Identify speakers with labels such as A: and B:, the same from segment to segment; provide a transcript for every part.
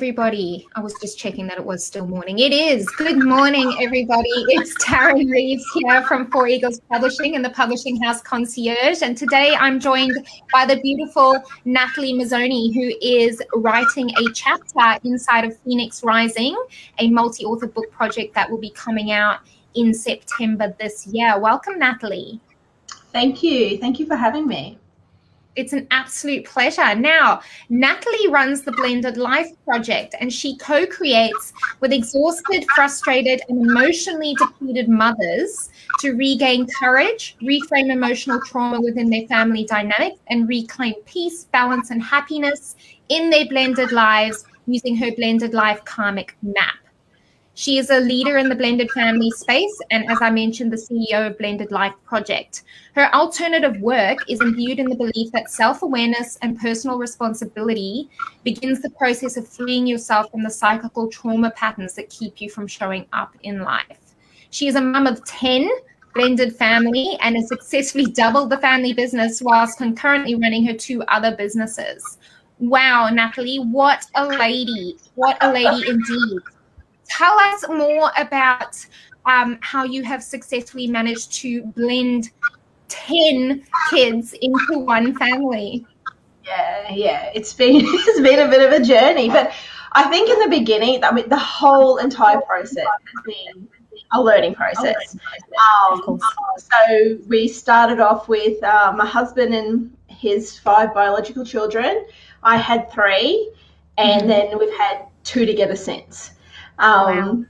A: everybody. I was just checking that it was still morning. It is. Good morning, everybody. It's Taryn Reeves here from Four Eagles Publishing and the Publishing House Concierge. And today I'm joined by the beautiful Natalie Mazzoni, who is writing a chapter inside of Phoenix Rising, a multi-author book project that will be coming out in September this year. Welcome, Natalie.
B: Thank you. Thank you for having me.
A: It's an absolute pleasure. Now, Natalie runs the Blended Life project, and she co-creates with exhausted, frustrated, and emotionally depleted mothers to regain courage, reframe emotional trauma within their family dynamics, and reclaim peace, balance, and happiness in their blended lives using her Blended Life Karmic Map. She is a leader in the blended family space and, as I mentioned, the CEO of Blended Life Project. Her alternative work is imbued in the belief that self-awareness and personal responsibility begins the process of freeing yourself from the cyclical trauma patterns that keep you from showing up in life. She is a mum of 10 blended family and has successfully doubled the family business whilst concurrently running her 2 other businesses. Wow, Natalie, what a lady. What a lady indeed. Tell us more about how you have successfully managed to blend 10 kids into one family.
B: Yeah, it's been a bit of a journey, but I think in the beginning, I mean, the whole entire process has been a learning process. So we started off with my husband and his 5 biological children. I had 3, and then we've had 2 together since.
A: Wow.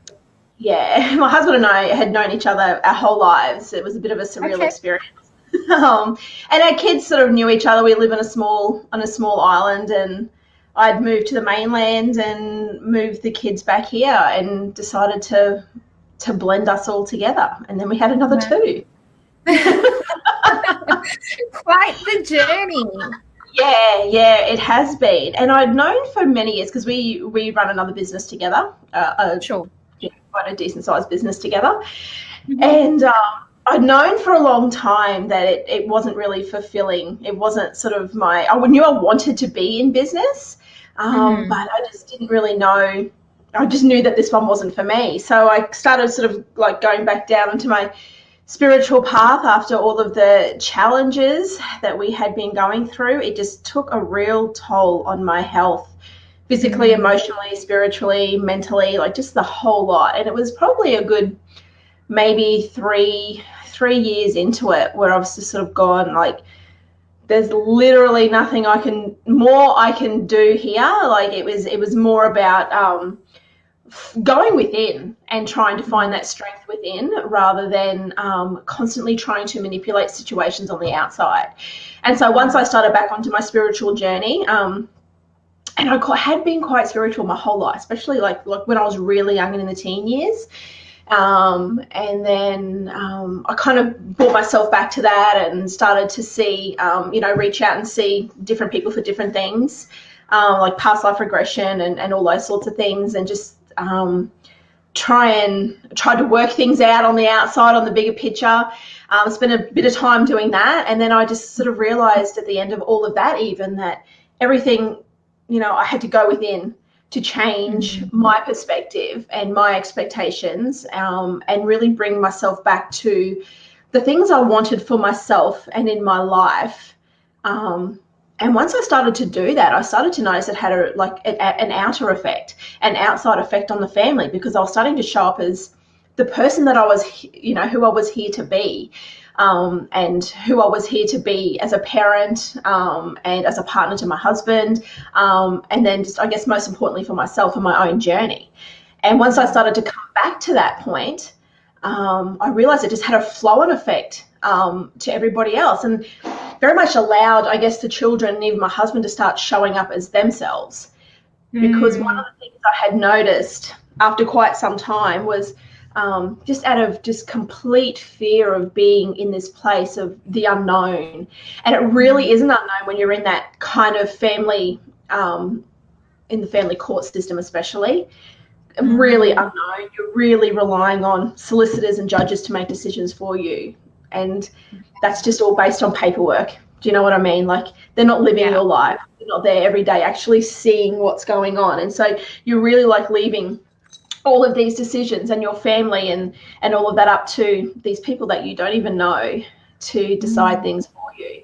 B: Yeah, my husband and I had known each other our whole lives. It was a bit of a surreal experience. And our kids sort of knew each other. We live on a small island, and I'd moved to the mainland and moved the kids back here and decided to blend us all together. And then we had another 2.
A: Quite the journey.
B: Yeah, it has been. And I'd known for many years, because we run another business together, quite a decent sized business together. And I'd known for a long time that it wasn't really fulfilling. It wasn't sort of I knew I wanted to be in business, but I just didn't really know. I just knew that this one wasn't for me. So I started sort of like going back down into my spiritual path after all of the challenges that we had been going through. It just took a real toll on my health, physically, emotionally, spiritually, mentally, like just the whole lot. And it was probably a good maybe 3 years into it where I was just sort of gone, like, there's literally nothing I can do here. Like it was more about going within and trying to find that strength within rather than constantly trying to manipulate situations on the outside. And so once I started back onto my spiritual journey, and I had been quite spiritual my whole life, especially like when I was really young and in the teen years. And then I kind of brought myself back to that and started to see, reach out and see different people for different things, like past life regression and all those sorts of things, and just try to work things out on the outside, on the bigger picture. Spent a bit of time doing that, and then I just sort of realized at the end of all of that, even that everything, I had to go within to change my perspective and my expectations, and really bring myself back to the things I wanted for myself and in my life. And once I started to do that, I started to notice it had an outer effect, an outside effect on the family, because I was starting to show up as the person that I was, who I was here to be, and who I was here to be as a parent, and as a partner to my husband, and then just, I guess, most importantly for myself and my own journey. And once I started to come back to that point, I realized it just had a flow-on effect to everybody else, and very much allowed, I guess, the children and even my husband to start showing up as themselves. Because one of the things I had noticed after quite some time was just out of just complete fear of being in this place of the unknown. And it really is an unknown when you're in that kind of family, in the family court system especially. Really unknown. You're really relying on solicitors and judges to make decisions for you. And that's just all based on paperwork, Do you know what I mean? Like, they're not living your life. They're not there every day actually seeing what's going on. And so you're really like leaving all of these decisions and your family and all of that up to these people that you don't even know to decide things for you.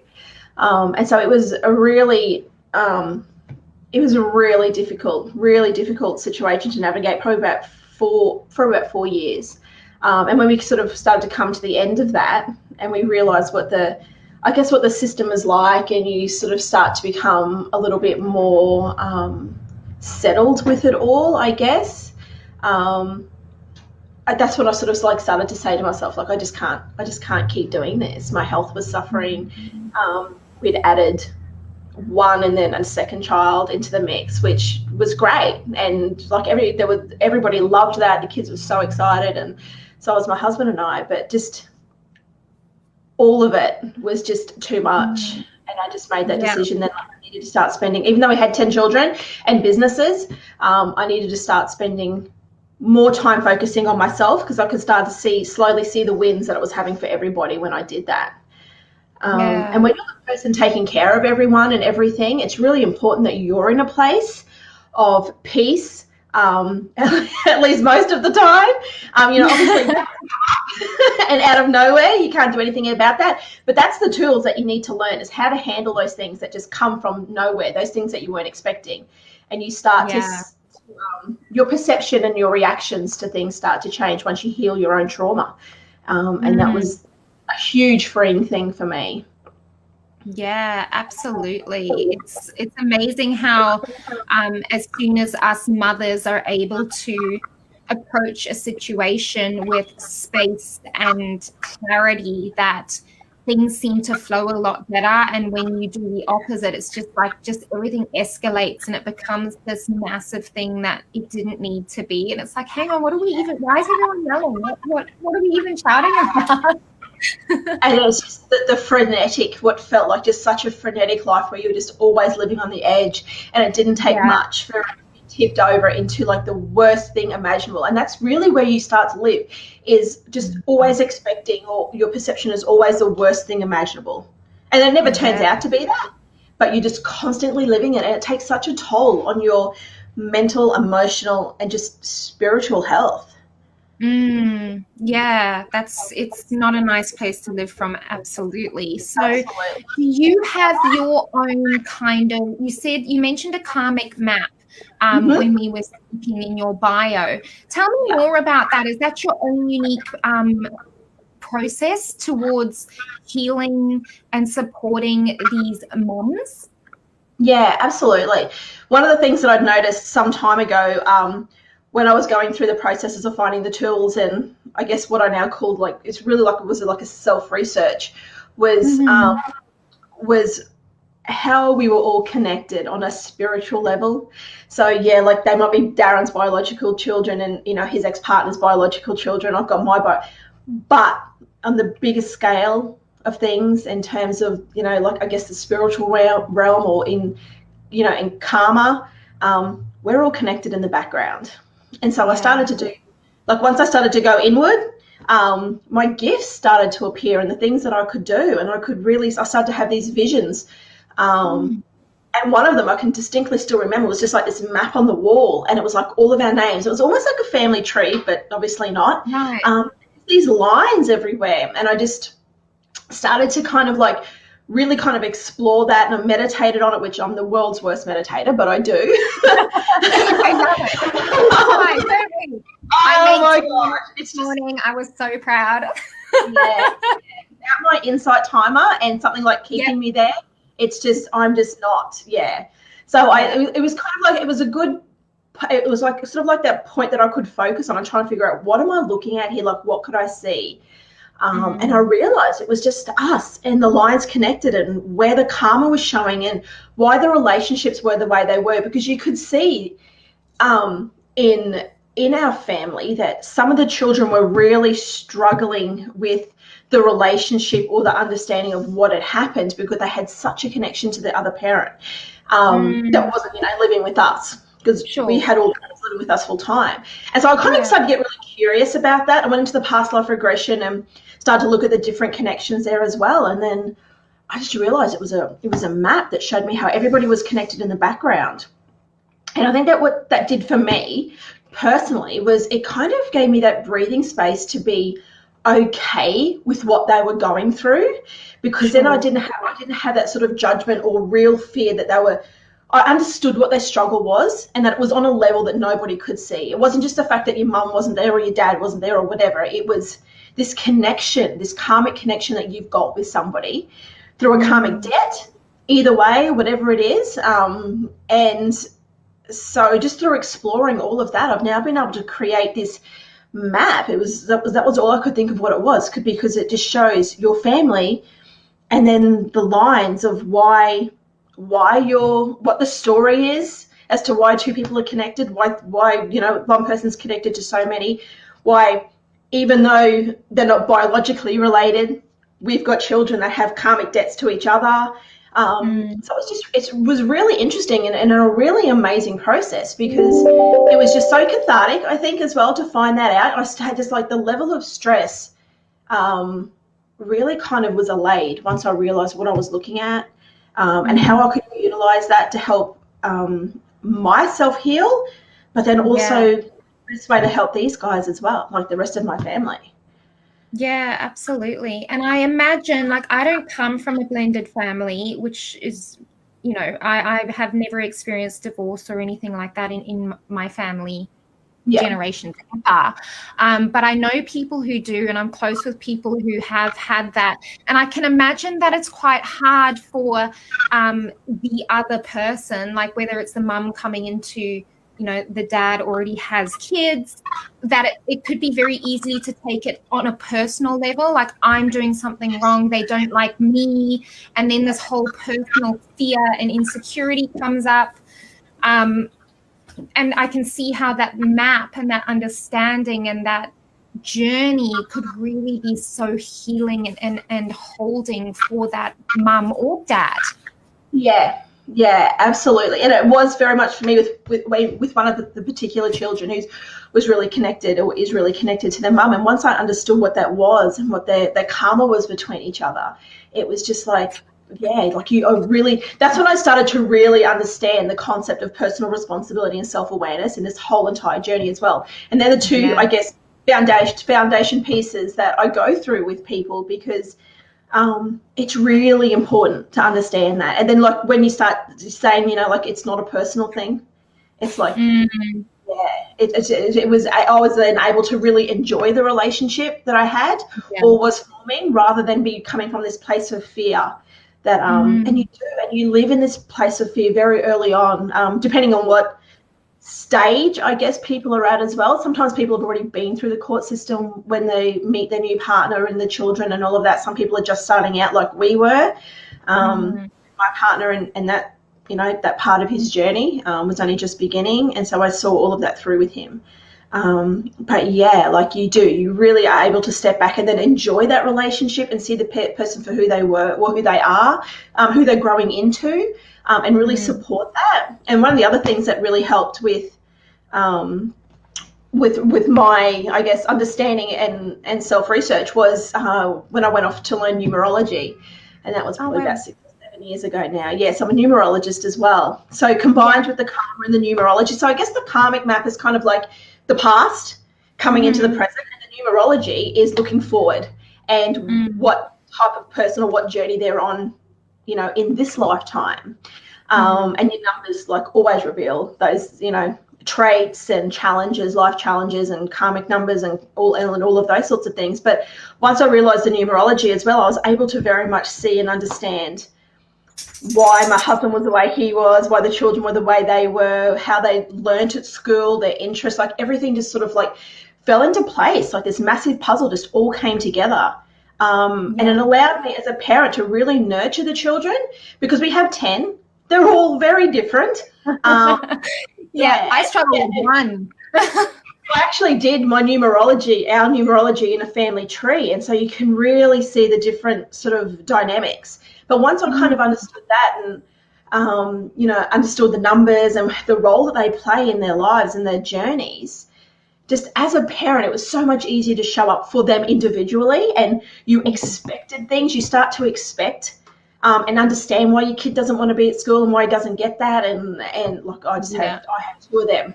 B: And so it was a really difficult situation to navigate, probably about 4 years. And when we sort of started to come to the end of that, and we realised what the system is like, and you sort of start to become a little bit more settled with it all, I guess. That's when I sort of like started to say to myself, like, I just can't keep doing this. My health was suffering. We'd added one and then a second child into the mix, which was great, and like everybody loved that. The kids were so excited, and so was my husband and I. But just all of it was just too much, and I just made that decision that I needed to start spending. Even though we had 10 children and businesses, I needed to start spending more time focusing on myself, because I could start to slowly see the wins that it was having for everybody when I did that. And when you're the person taking care of everyone and everything, it's really important that you're in a place of peace, at least most of the time. Obviously, and out of nowhere, you can't do anything about that. But that's the tools that you need to learn, is how to handle those things that just come from nowhere, those things that you weren't expecting. And you start to your perception and your reactions to things start to change once you heal your own trauma. And that was a huge freeing thing for me.
A: Yeah, absolutely. It's amazing how as soon as us mothers are able to approach a situation with space and clarity, that things seem to flow a lot better. And when you do the opposite, it's just everything escalates, and it becomes this massive thing that it didn't need to be. And it's like, hang on, why is everyone yelling? What are we even shouting about?
B: And it was just the frenetic, what felt like just such a frenetic life, where you were just always living on the edge, and it didn't take much for it to be tipped over into like the worst thing imaginable. And that's really where you start to live, is just always expecting, or your perception is always the worst thing imaginable. And it never turns out to be that, but you're just constantly living it, and it takes such a toll on your mental, emotional, and just spiritual health.
A: Yeah, it's not a nice place to live from. Absolutely. So do you have your own kind of, you mentioned a karmic map when we were speaking in your bio. Tell me more about that. Is that your own unique process towards healing and supporting these moms?
B: Yeah, absolutely. One of the things that I'd noticed some time ago, when I was going through the processes of finding the tools, and I guess what I now called, like, it's really like, it was like a self-research, was how we were all connected on a spiritual level. So yeah, like they might be Darren's biological children and, his ex-partner's biological children. I've got but on the biggest scale of things, in terms of, like, I guess the spiritual realm, or in karma, we're all connected in the background. And so I started to do, like, once I started to go inward, my gifts started to appear, and the things that I could do, and I started to have these visions. And one of them I can distinctly still remember was just like this map on the wall, and it was like all of our names. It was almost like a family tree, but obviously not. Right. These lines everywhere, and I just started to kind of like really kind of explore that, and I meditated on it, which I'm the world's worst meditator, but I do.
A: I love it. Oh my gosh. This morning, I was so proud.
B: Without my insight timer and something like keeping me there, I'm just not. So it was kind of like, it was like sort of like that point that I could focus on and try and figure out, what am I looking at here? Like, what could I see? And I realized it was just us and the lines connected, and where the karma was showing, and why the relationships were the way they were, because you could see in our family that some of the children were really struggling with the relationship or the understanding of what had happened, because they had such a connection to the other parent that wasn't, living with us, because we had all parents living with us full time. And so I kind of started to get really curious about that. I went into the past life regression and started to look at the different connections there as well. And then I just realized it was a map that showed me how everybody was connected in the background. And I think that what that did for me personally was it kind of gave me that breathing space to be okay with what they were going through, because then I didn't have that sort of judgment or real fear that I understood what their struggle was, and that it was on a level that nobody could see. It wasn't just the fact that your mum wasn't there or your dad wasn't there or whatever. It was this connection, this karmic connection that you've got with somebody through a karmic debt, either way, whatever it is. And so just through exploring all of that, I've now been able to create this map. That was all I could think of what it was, because it just shows your family, and then the lines of what the story is as to why two people are connected, why one person's connected to so many, why even though they're not biologically related, we've got children that have karmic debts to each other. So it was really interesting and a really amazing process, because it was just so cathartic, I think, as well, to find that out. I had just like the level of stress really kind of was allayed once I realized what I was looking at, and how I could utilize that to help myself heal, but then also the best way to help these guys as well, like the rest of my family.
A: Yeah, absolutely. And I imagine, like, I don't come from a blended family, which is, I have never experienced divorce or anything like that in my family generations ever. But I know people who do, and I'm close with people who have had that. And I can imagine that it's quite hard for the other person, like whether it's the mum coming into, the dad already has kids, that it could be very easy to take it on a personal level, like I'm doing something wrong, they don't like me, and then this whole personal fear and insecurity comes up. And I can see how that map and that understanding and that journey could really be so healing and holding for that mum or dad.
B: Yeah, absolutely. And it was very much for me with one of the particular children who was really connected, or is really connected to their mum. And once I understood what that was and what their karma was between each other, it was just like, that's when I started to really understand the concept of personal responsibility and self-awareness in this whole entire journey as well. And they're the two, I guess, foundation pieces that I go through with people, because it's really important to understand that. And then, like, when you start saying, it's not a personal thing, it's like, it was, I was then able to really enjoy the relationship that I had or was forming, rather than be coming from this place of fear that, and you live in this place of fear very early on, depending on what stage, I guess, people are at as well. Sometimes people have already been through the court system when they meet their new partner and the children and all of that. Some people are just starting out like we were. My partner and that, that part of his journey was only just beginning. And so I saw all of that through with him. But yeah, like you really are able to step back and then enjoy that relationship and see the person for who they were or who they are, who they're growing into, and really support that. And one of the other things that really helped with my, I guess, understanding and self-research was when I went off to learn numerology, and that was probably about 6 or 7 years ago now. Yes, I'm a numerologist as well. So combined with the karma and the numerology. So I guess the karmic map is kind of like the past coming into the present, and the numerology is looking forward and what type of person or what journey they're on, in this lifetime. And your numbers, like, always reveal those, traits and challenges, life challenges and karmic numbers and all of those sorts of things. But once I realized the numerology as well, I was able to very much see and understand why my husband was the way he was, why the children were the way they were, how they learnt at school, their interests, like everything just sort of like fell into place. Like this massive puzzle just all came together. And it allowed me as a parent to really nurture the children, because we have 10. They're all very different.
A: I struggle with one.
B: I actually did our numerology in a family tree. And so you can really see the different sort of dynamics. But once I kind of understood that and, understood the numbers and the role that they play in their lives and their journeys, just as a parent, it was so much easier to show up for them individually, and you expected things. You start to expect and understand why your kid doesn't want to be at school and why he doesn't get that. And like I have 2 of them,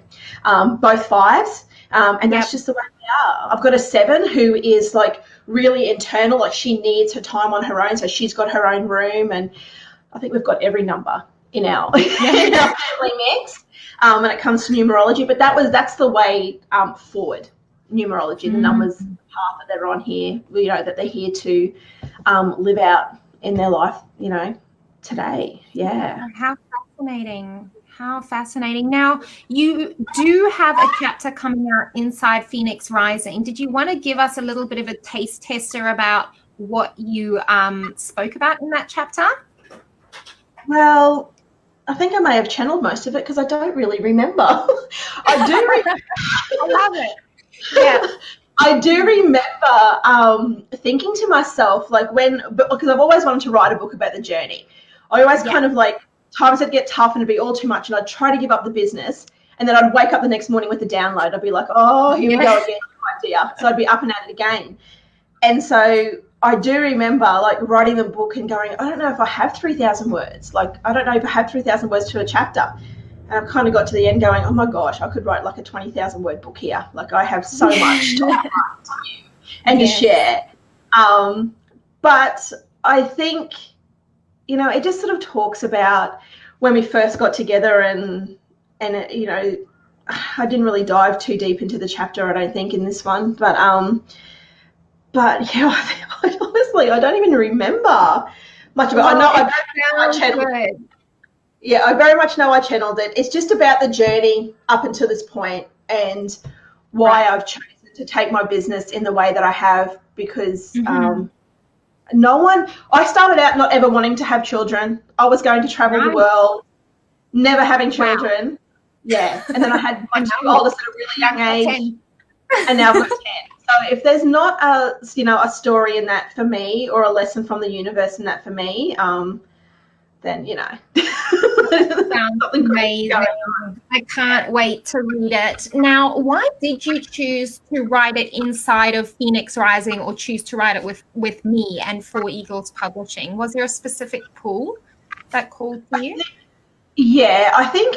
B: both 5s. And that's just the way they are. I've got a 7 who is like really internal, like she needs her time on her own. So she's got her own room, and I think we've got every number in our, in our family mix when it comes to numerology. But that's the way forward, numerology, the numbers, the path that they're on here, you know, that they're here to live out in their life, you know, today. Yeah.
A: How fascinating. How fascinating. Now, you do have a chapter coming out inside Phoenix Rising. Did you want to give us a little bit of a taste tester about what you spoke about in that chapter?
B: Well, I think I may have channeled most of it because I don't really remember. I do remember.
A: I love it. Yeah.
B: I do remember thinking to myself, like because I've always wanted to write a book about the journey. I always kind of like, times would get tough and it'd be all too much and I'd try to give up the business, and then I'd wake up the next morning with a download. I'd be like, oh, here we go again, idea. So I'd be up and at it again. And so I do remember like writing the book and going, I don't know if I have 3,000 words. Like, I don't know if I have 3,000 words to a chapter. And I've kind of got to the end going, oh my gosh, I could write like a 20,000 word book here. Like, I have so much to offer to you and to share. But I think, you know, it just sort of talks about when we first got together, and it, you know, I didn't really dive too deep into the chapter, I don't think, in this one. But yeah, honestly, I don't even remember much of it. I know I channeled it. Yeah, I very much know I channeled it. It's just about the journey up until this point and why I've chosen to take my business in the way that I have, because I started out not ever wanting to have children. I was going to travel the world, never having children. Wow. Yeah. And then I had my 2 oldest at a really young age, and now I've got 10. So if there's not a story in that for me, or a lesson from the universe in that for me, then, you know,
A: sounds amazing. I can't wait to read it. Now, why did you choose to write it inside of Phoenix Rising, or choose to write it with me and 4 Eagles Publishing? Was there a specific pull that called to you?
B: Yeah, I think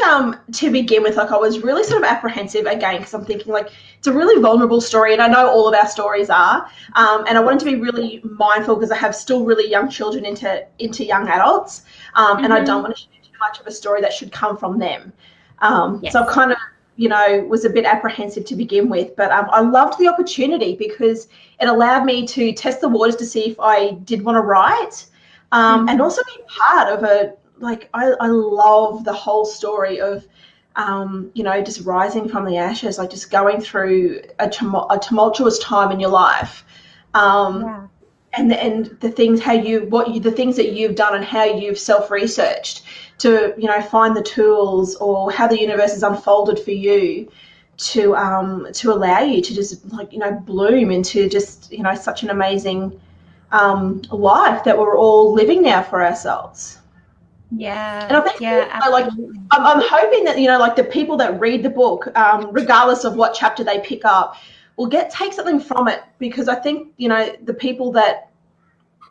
B: to begin with, like, I was really sort of apprehensive again, because I'm thinking, like, it's a really vulnerable story, and I know all of our stories are, and I wanted to be really mindful because I have still really young children into young adults, and I don't want to share too much of a story that should come from them. So I kind of, you know, was a bit apprehensive to begin with, but I loved the opportunity because it allowed me to test the waters to see if I did want to write, and also be part of I love the whole story of, you know, just rising from the ashes, like just going through a tumultuous time in your life, and the things the things that you've done and how you've self-researched to, you know, find the tools, or how the universe has unfolded for you to allow you to just, like, you know, bloom into just, you know, such an amazing life that we're all living now for ourselves.
A: Yeah.
B: And I think, I'm hoping that, you know, like, the people that read the book, regardless of what chapter they pick up, will take something from it, because I think, you know,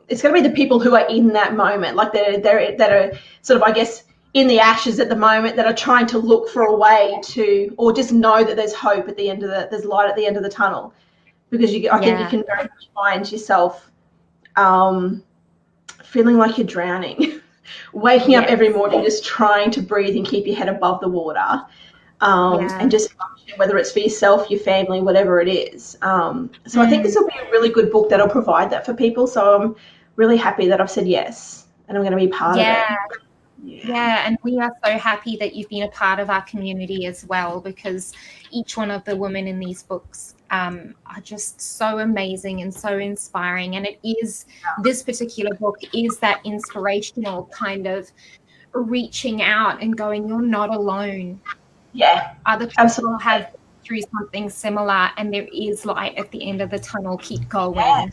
B: it's going to be the people who are in that moment, like that are sort of, I guess, in the ashes at the moment, that are trying to look for a way to, or just know that there's hope at the end of there's light at the end of the tunnel, because I think you can very much find yourself feeling like you're drowning. Waking up every morning just trying to breathe and keep your head above the water, and just function, whether it's for yourself, your family, whatever it is. So I think this will be a really good book that'll provide that for people. So I'm really happy that I've said yes, and I'm going to be part of it.
A: Yeah, and we are so happy that you've been a part of our community as well, because each one of the women in these books are just so amazing and so inspiring. And it is, this particular book is that inspirational kind of reaching out and going, you're not alone.
B: Yeah,
A: other people have through something similar, and there is light at the end of the tunnel. Keep going.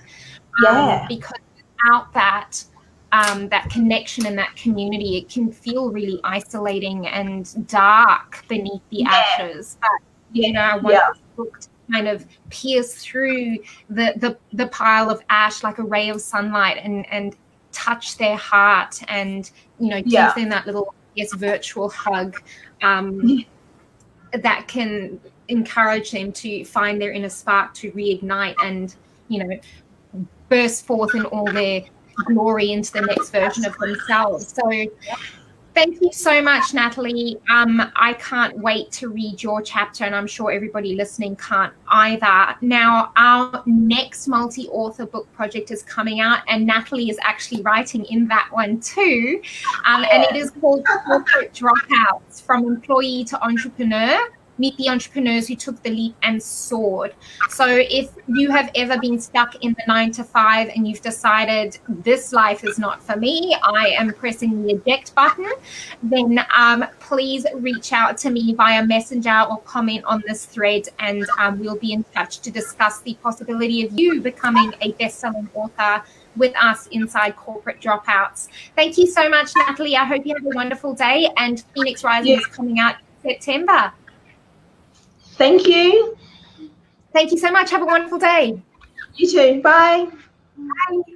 A: Because without that that connection and that community, it can feel really isolating and dark beneath the ashes. But, you know, I want this book to kind of pierce through the pile of ash like a ray of sunlight, and touch their heart and, you know, give them that little, virtual hug that can encourage them to find their inner spark to reignite and, you know, burst forth in all their glory into the next version of themselves. So thank you so much, Natalie. I can't wait to read your chapter, and I'm sure everybody listening can't either. Now, our next multi-author book project is coming out, and Natalie is actually writing in that one too. And it is called Corporate Dropouts, From Employee to Entrepreneur. Meet the entrepreneurs who took the leap and soared. So if you have ever been stuck in the 9-to-5 and you've decided this life is not for me, I am pressing the eject button, then please reach out to me via messenger or comment on this thread, and we'll be in touch to discuss the possibility of you becoming a best-selling author with us inside Corporate Dropouts. Thank you so much, Natalie. I hope you have a wonderful day, and Phoenix Rising is coming out in September.
B: Thank you.
A: Thank you so much. Have a wonderful day.
B: You too. Bye.
A: Bye.